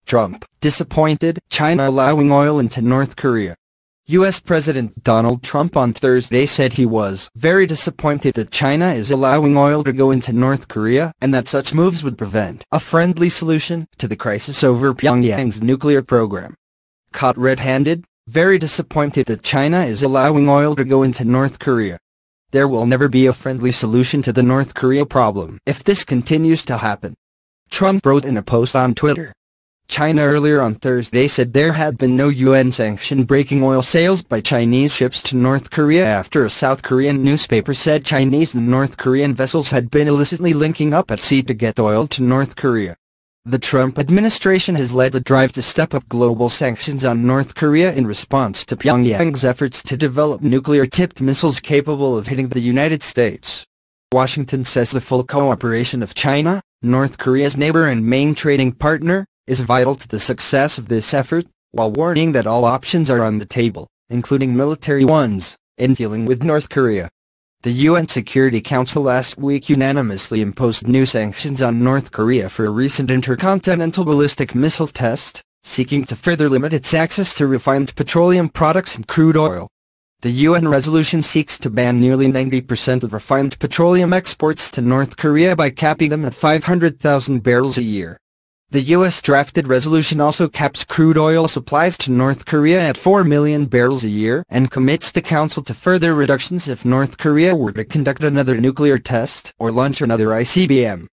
Trump, disappointed, China allowing oil into North Korea. U.S. President Donald Trump on Thursday said he was very disappointed that China is allowing oil to go into North Korea and that such moves would prevent a friendly solution to the crisis over Pyongyang's nuclear program. Caught red-handed, very disappointed that China is allowing oil to go into North Korea. There will never be a friendly solution to the North Korea problem if this continues to happen, Trump wrote in a post on Twitter. China earlier on Thursday said there had been no UN sanction-breaking oil sales by Chinese ships to North Korea after a South Korean newspaper said Chinese and North Korean vessels had been illicitly linking up at sea to get oil to North Korea. The Trump administration has led the drive to step up global sanctions on North Korea in response to Pyongyang's efforts to develop nuclear-tipped missiles capable of hitting the United States. Washington says the full cooperation of China, North Korea's neighbor and main trading partner, is vital to the success of this effort, while warning that all options are on the table, including military ones, in dealing with North Korea. The UN Security Council last week unanimously imposed new sanctions on North Korea for a recent intercontinental ballistic missile test, seeking to further limit its access to refined petroleum products and crude oil. The UN resolution seeks to ban nearly 90% of refined petroleum exports to North Korea by capping them at 500,000 barrels a year. The U.S.-drafted resolution also caps crude oil supplies to North Korea at 4 million barrels a year and commits the Council to further reductions if North Korea were to conduct another nuclear test or launch another ICBM.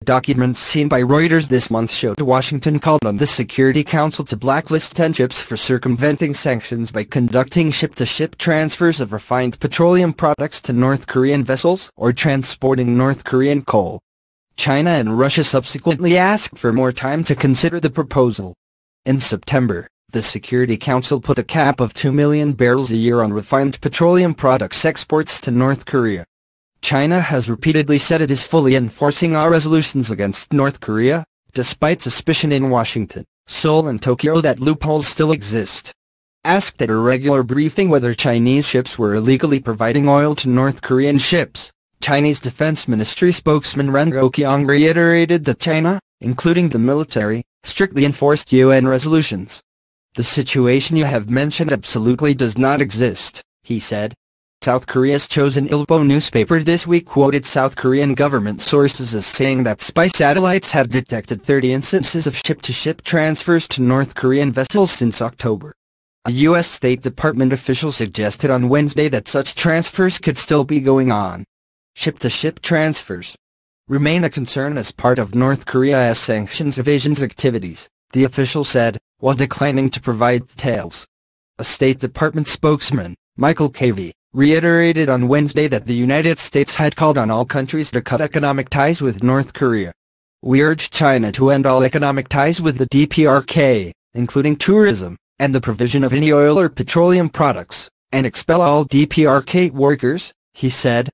Documents seen by Reuters this month showed Washington called on the Security Council to blacklist 10 ships for circumventing sanctions by conducting ship-to-ship transfers of refined petroleum products to North Korean vessels or transporting North Korean coal. China and Russia subsequently asked for more time to consider the proposal. In September, the Security Council put a cap of 2 million barrels a year on refined petroleum products exports to North Korea. China has repeatedly said it is fully enforcing all resolutions against North Korea, despite suspicion in Washington, Seoul and Tokyo that loopholes still exist. Asked at a regular briefing whether Chinese ships were illegally providing oil to North Korean ships, Chinese Defense Ministry spokesman Ren Guoqiang reiterated that China, including the military, strictly enforced UN resolutions. "The situation you have mentioned absolutely does not exist," he said. South Korea's chosen Ilbo newspaper this week quoted South Korean government sources as saying that spy satellites had detected 30 instances of ship-to-ship transfers to North Korean vessels since October. A U.S. State Department official suggested on Wednesday that such transfers could still be going on. Ship-to-ship transfers remain a concern as part of North Korea's sanctions evasion activities, the official said, while declining to provide details. A State Department spokesman, Michael Cavey, reiterated on Wednesday that the United States had called on all countries to cut economic ties with North Korea. "We urge China to end all economic ties with the DPRK, including tourism, and the provision of any oil or petroleum products, and expel all DPRK workers," he said,